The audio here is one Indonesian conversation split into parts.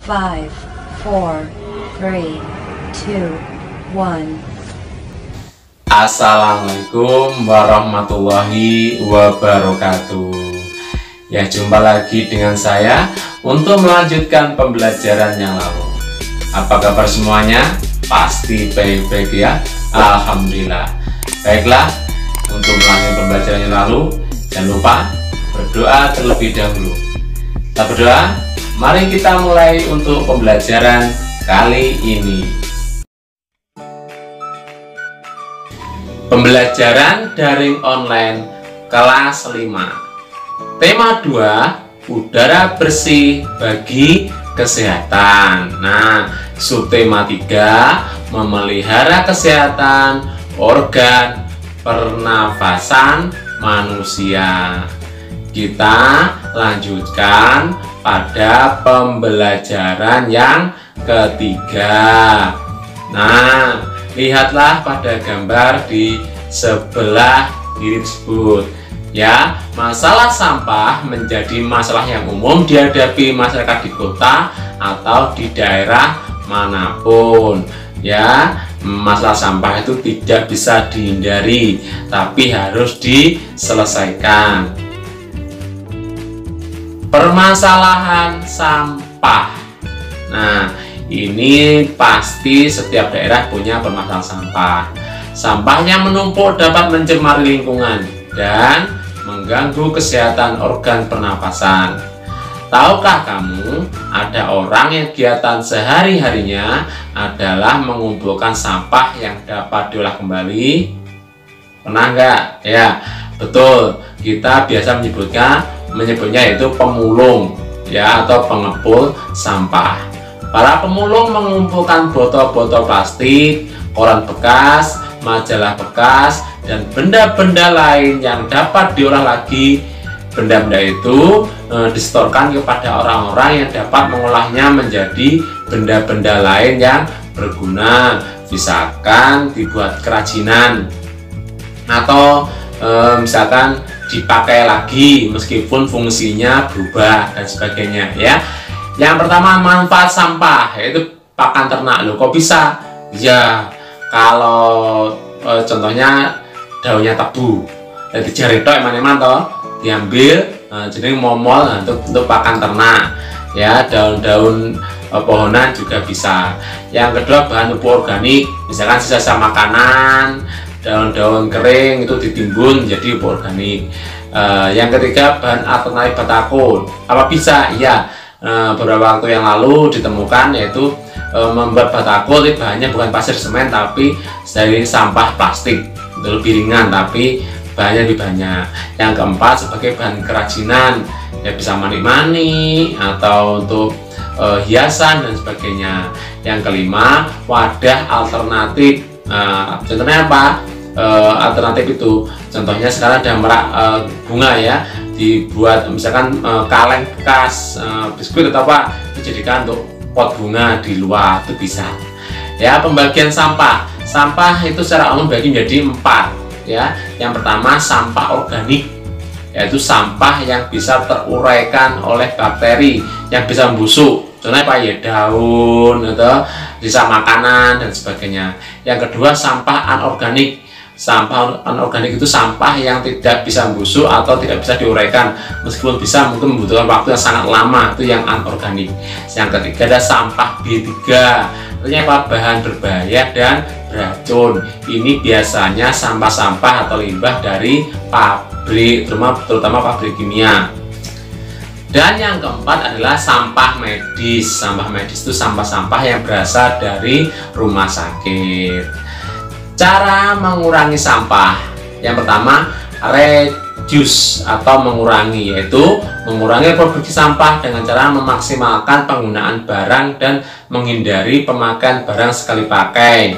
5, 4, 3, 2, 1. Assalamualaikum warahmatullahi wabarakatuh. Ya, jumpa lagi dengan saya untuk melanjutkan pembelajaran yang lalu. Apa kabar semuanya? Pasti baik-baik ya. Alhamdulillah. Baiklah, untuk melanjutkan pembelajaran yang lalu, jangan lupa berdoa terlebih dahulu. Kita berdoa. Mari kita mulai untuk pembelajaran kali ini. Pembelajaran daring online kelas 5. Tema 2, udara bersih bagi kesehatan. Nah, subtema 3, memelihara kesehatan organ pernafasan manusia. Kita lanjutkan pada pembelajaran yang ketiga. Nah, lihatlah pada gambar di sebelah kiri tersebut. Ya, masalah sampah menjadi masalah yang umum dihadapi masyarakat di kota atau di daerah manapun. Ya, masalah sampah itu tidak bisa dihindari, tapi harus diselesaikan. Permasalahan sampah. Nah, ini pasti setiap daerah punya permasalahan sampah. Sampah yang menumpuk dapat mencemari lingkungan dan mengganggu kesehatan organ pernapasan. Tahukah kamu, ada orang yang kegiatan sehari-harinya adalah mengumpulkan sampah yang dapat diolah kembali? Pernah nggak? Ya, betul. Kita biasa menyebutnya itu pemulung, ya, atau pengepul sampah. Para pemulung mengumpulkan botol-botol plastik, koran bekas, majalah bekas, dan benda-benda lain yang dapat diolah lagi. Benda-benda itu disetorkan kepada orang-orang yang dapat mengolahnya menjadi benda-benda lain yang berguna, misalkan dibuat kerajinan atau misalkan dipakai lagi meskipun fungsinya berubah dan sebagainya, ya. Yang pertama, manfaat sampah, yaitu pakan ternak. Loh, kok bisa? Ya, kalau contohnya daunnya tebu, jadi jaretok eman-eman toh, diambil jadi momol untuk pakan ternak, ya. Daun-daun pohonan juga bisa. Yang kedua, bahan pupuk organik, misalkan sisa-sisa makanan, daun-daun kering itu ditimbun jadi pupuk organik. Yang ketiga, bahan alternatif batako. Apa bisa? Ya, beberapa waktu yang lalu ditemukan, yaitu membuat batako itu bahannya bukan pasir semen tapi dari sampah plastik. Itu lebih ringan tapi bahannya lebih banyak. Yang keempat, sebagai bahan kerajinan, ya bisa manik-manik atau untuk hiasan dan sebagainya. Yang kelima, wadah alternatif. Contohnya apa? Alternatif itu contohnya sekarang ada merak bunga, ya, dibuat misalkan kaleng bekas biskuit atau apa, dijadikan untuk pot bunga di luar, itu bisa. Ya, pembagian sampah itu secara umum dibagi menjadi 4, ya. Yang pertama, sampah organik, yaitu sampah yang bisa teruraikan oleh bakteri yang bisa membusuk. Contohnya apa, ya, daun atau sisa makanan dan sebagainya. Yang kedua, sampah anorganik. Sampah anorganik itu sampah yang tidak bisa membusuk atau tidak bisa diuraikan, meskipun bisa, mungkin membutuhkan waktu yang sangat lama, itu yang anorganik. Yang ketiga ada sampah B3, artinya apa, bahan berbahaya dan beracun. Ini biasanya sampah-sampah atau limbah dari pabrik, terutama pabrik kimia. Dan yang keempat adalah sampah medis. Sampah medis itu sampah-sampah yang berasal dari rumah sakit. Cara mengurangi sampah, yang pertama, reduce atau mengurangi, yaitu mengurangi produksi sampah dengan cara memaksimalkan penggunaan barang dan menghindari pemakaian barang sekali pakai.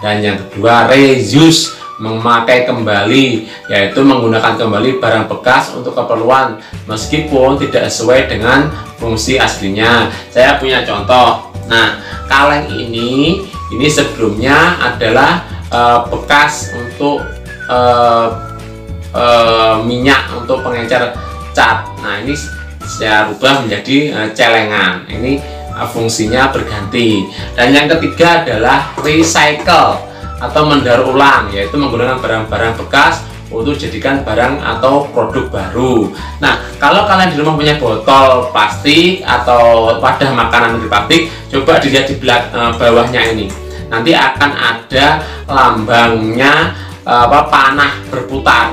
Dan yang kedua, reuse, memakai kembali, yaitu menggunakan kembali barang bekas untuk keperluan meskipun tidak sesuai dengan fungsi aslinya. Saya punya contoh. Nah, kaleng ini sebelumnya adalah bekas untuk minyak untuk pengencer cat. Nah, ini saya rubah menjadi celengan. Ini fungsinya berganti. Dan yang ketiga adalah recycle atau mendaur ulang, yaitu menggunakan barang-barang bekas untuk jadikan barang atau produk baru. Nah, kalau kalian di rumah punya botol plastik atau wadah makanan dari plastik, coba dilihat di bawahnya ini. Nanti akan ada lambangnya panah berputar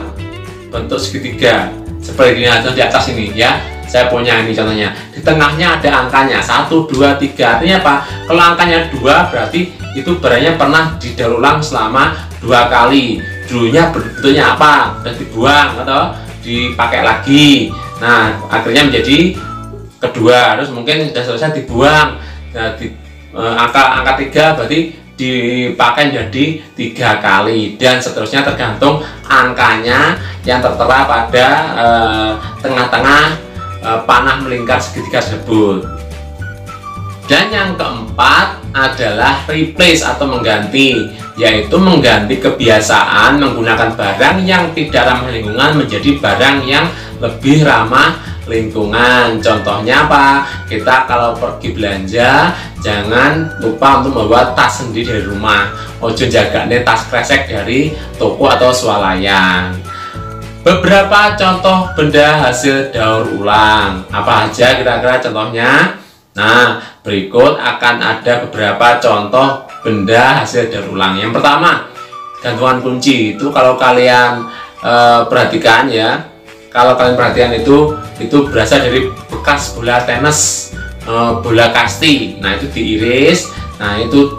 bentuk segitiga seperti ini aja di atas ini ya. Saya punya ini contohnya. Di tengahnya ada angkanya 1, 2, 3. Artinya apa? Kalau angkanya 2 berarti itu barangnya pernah didaur ulang selama 2 kali. Dulunya bentuknya apa? Sudah dibuang atau dipakai lagi. Nah, akhirnya menjadi kedua. Terus mungkin sudah selesai dibuang. Nah, angka 3 berarti dipakai jadi 3 kali, dan seterusnya tergantung angkanya yang tertera pada tengah-tengah panah melingkar segitiga tersebut. Dan yang keempat adalah replace atau mengganti, yaitu mengganti kebiasaan menggunakan barang yang tidak ramah lingkungan menjadi barang yang lebih ramah lingkungan. Contohnya apa? Kita kalau pergi belanja jangan lupa untuk membawa tas sendiri dari rumah. Ojo jagane tas kresek dari toko atau swalayan. Beberapa contoh benda hasil daur ulang apa aja kira-kira contohnya? Nah, berikut akan ada beberapa contoh benda hasil daur ulang. Yang pertama, gantungan kunci. Itu kalau kalian perhatikan ya, kalau kalian perhatikan itu berasal dari bekas bola tenis, bola kasti. Nah, itu diiris. Nah, itu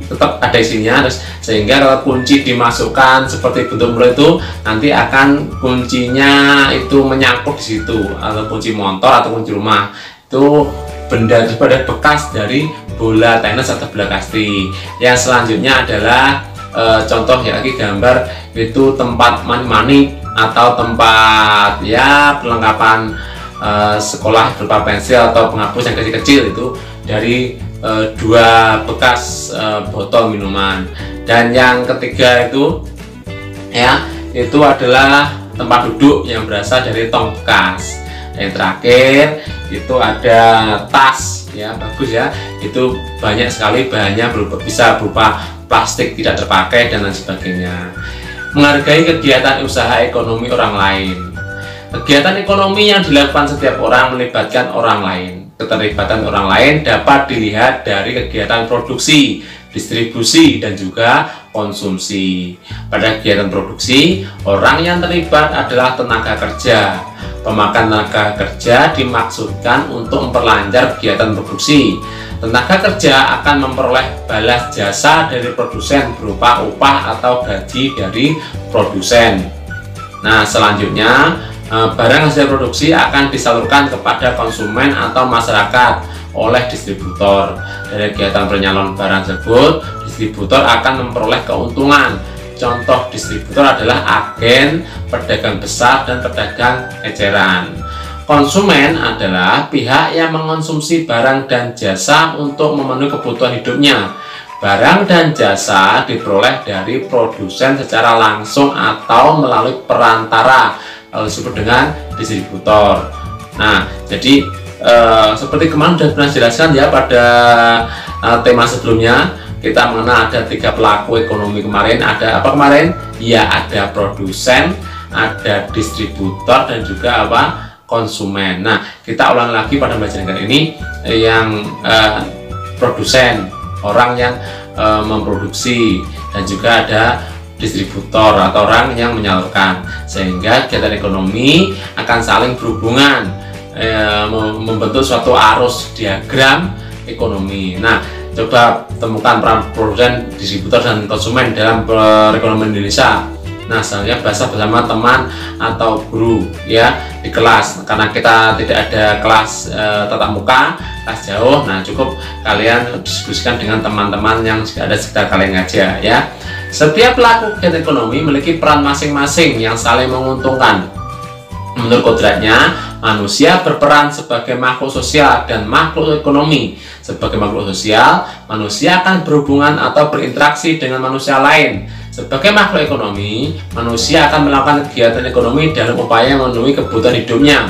tetap ada isinya, terus sehingga kalau kunci dimasukkan seperti bentuk bola itu nanti akan kuncinya itu menyangkut di situ, atau kunci motor atau kunci rumah. Itu benda pada bekas dari bola tenis atau bola kasti. Yang selanjutnya adalah contoh ya, lagi gambar itu tempat mani-mani atau tempat ya perlengkapan sekolah berupa pensil atau penghapus yang kecil-kecil, itu dari 2 bekas botol minuman. Dan yang ketiga itu ya, itu adalah tempat duduk yang berasal dari tong bekas. Dan yang terakhir itu ada tas ya, bagus ya, itu banyak sekali bahannya bisa berupa plastik tidak terpakai dan lain sebagainya. Menghargai kegiatan usaha ekonomi orang lain. Kegiatan ekonomi yang dilakukan setiap orang melibatkan orang lain. Keterlibatan orang lain dapat dilihat dari kegiatan produksi, distribusi, dan juga konsumsi. Pada kegiatan produksi, orang yang terlibat adalah tenaga kerja. Pemakan tenaga kerja dimaksudkan untuk memperlancar kegiatan produksi. Tenaga kerja akan memperoleh balas jasa dari produsen berupa upah atau gaji dari produsen. Nah, selanjutnya barang hasil produksi akan disalurkan kepada konsumen atau masyarakat oleh distributor. Dari kegiatan penyalur barang tersebut, distributor akan memperoleh keuntungan. Contoh distributor adalah agen, pedagang besar, dan pedagang eceran. Konsumen adalah pihak yang mengonsumsi barang dan jasa untuk memenuhi kebutuhan hidupnya. Barang dan jasa diperoleh dari produsen secara langsung atau melalui perantara, disebut dengan distributor. Nah, jadi seperti kemarin sudah pernah jelaskan ya pada tema sebelumnya, kita mengenal ada 3 pelaku ekonomi kemarin. Ada apa kemarin? Ya, ada produsen, ada distributor, dan juga apa? Konsumen. Nah, kita ulang lagi pada pelajaran kali ini yang produsen, orang yang memproduksi, dan juga ada distributor atau orang yang menyalurkan, sehingga kegiatan ekonomi akan saling berhubungan, membentuk suatu arus diagram ekonomi. Nah, coba temukan peran produsen, distributor, dan konsumen dalam perekonomian Indonesia. Nah, selanjutnya bahasa bersama teman atau guru ya di kelas, karena kita tidak ada kelas tatap muka, kelas jauh. Nah, cukup kalian diskusikan dengan teman-teman yang ada sekitar kalian aja ya. Setiap pelaku kegiatan ekonomi memiliki peran masing-masing yang saling menguntungkan. Menurut kodratnya, manusia berperan sebagai makhluk sosial dan makhluk ekonomi. Sebagai makhluk sosial, manusia akan berhubungan atau berinteraksi dengan manusia lain. Sebagai makhluk ekonomi, manusia akan melakukan kegiatan ekonomi dalam upaya memenuhi kebutuhan hidupnya.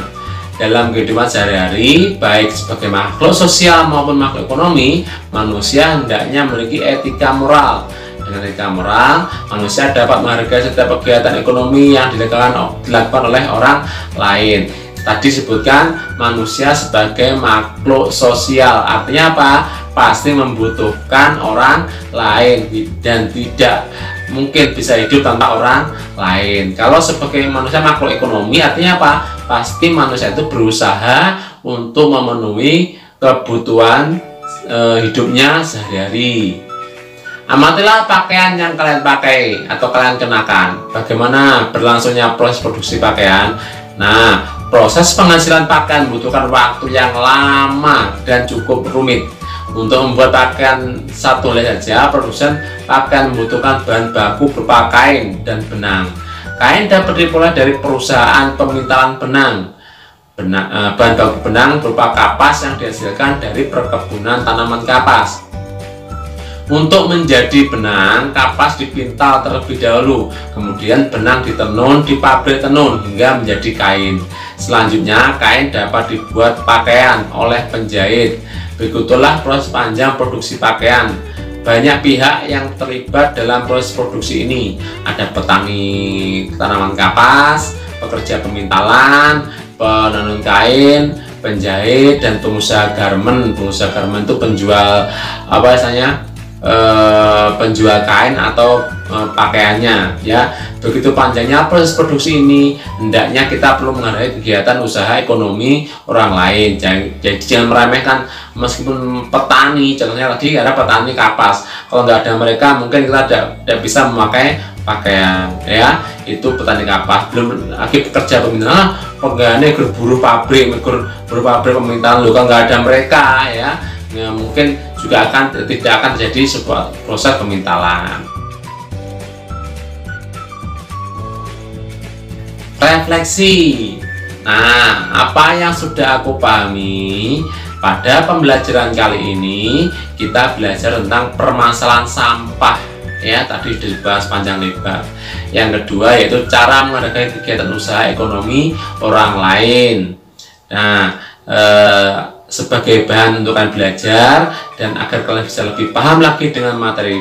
dalam kehidupan sehari-hari, baik sebagai makhluk sosial maupun makhluk ekonomi, manusia hendaknya memiliki etika moral. Dengan etika moral, manusia dapat menghargai setiap kegiatan ekonomi yang dilakukan oleh orang lain. Tadi disebutkan manusia sebagai makhluk sosial, artinya apa? Pasti membutuhkan orang lain dan tidak mungkin bisa hidup tanpa orang lain. Kalau sebagai manusia makhluk ekonomi, artinya apa? Pasti manusia itu berusaha untuk memenuhi kebutuhan hidupnya sehari-hari. Amatilah pakaian yang kalian pakai atau kalian kenakan. Bagaimana berlangsungnya proses produksi pakaian? Nah, proses penghasilan pakaian membutuhkan waktu yang lama dan cukup rumit. Untuk membuat pakaian satu helai saja, produsen pakaian membutuhkan bahan baku berupa kain dan benang. Kain dapat diperoleh dari perusahaan pemintalan benang. Bahan baku benang berupa kapas yang dihasilkan dari perkebunan tanaman kapas. Untuk menjadi benang, kapas dipintal terlebih dahulu, kemudian benang ditenun di pabrik tenun hingga menjadi kain. Selanjutnya, kain dapat dibuat pakaian oleh penjahit. Begitulah proses panjang produksi pakaian. Banyak pihak yang terlibat dalam proses produksi ini. Ada petani tanaman kapas, pekerja pemintalan, penenun kain, penjahit, dan pengusaha garmen. Pengusaha garmen itu penjual penjual kain atau pakaiannya, ya. Begitu panjangnya proses produksi ini, hendaknya kita perlu menghargai kegiatan usaha ekonomi orang lain. Jadi jangan meremehkan, meskipun petani, contohnya tadi ada petani kapas, kalau nggak ada mereka mungkin kita tidak bisa memakai pakaian, ya. Itu petani kapas. Belum lagi pekerja pemintalan, pegawainya berburu pabrik pemintalan, kalau nggak ada mereka, ya mungkin juga tidak akan terjadi sebuah proses pemintalan. Refleksi. Nah, apa yang sudah aku pahami pada pembelajaran kali ini? Kita belajar tentang permasalahan sampah, ya, tadi sudah dibahas panjang lebar. Yang kedua yaitu cara menghargai kegiatan usaha ekonomi orang lain. Nah, sebagai bahan untuk kalian belajar dan agar kalian bisa lebih paham lagi dengan materi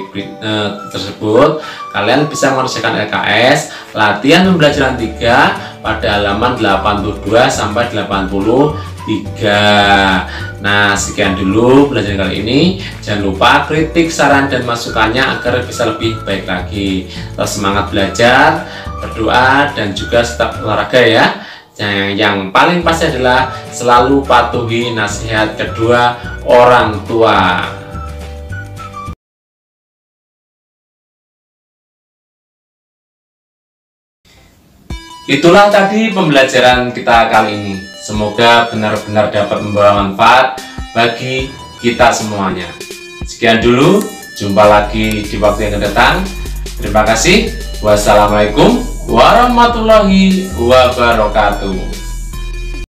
tersebut, kalian bisa mengerjakan LKS latihan pembelajaran 3 pada halaman 82 sampai 83. Nah, sekian dulu pelajaran kali ini. Jangan lupa kritik, saran, dan masukannya agar bisa lebih baik lagi. Tetap semangat belajar, berdoa, dan juga tetap olahraga, ya. Yang paling pasti adalah selalu patuhi nasihat kedua orang tua. Itulah tadi pembelajaran kita kali ini. Semoga benar-benar dapat membawa manfaat bagi kita semuanya. Sekian dulu, jumpa lagi di waktu yang akan datang. Terima kasih. Wassalamualaikum warahmatullahi wabarakatuh.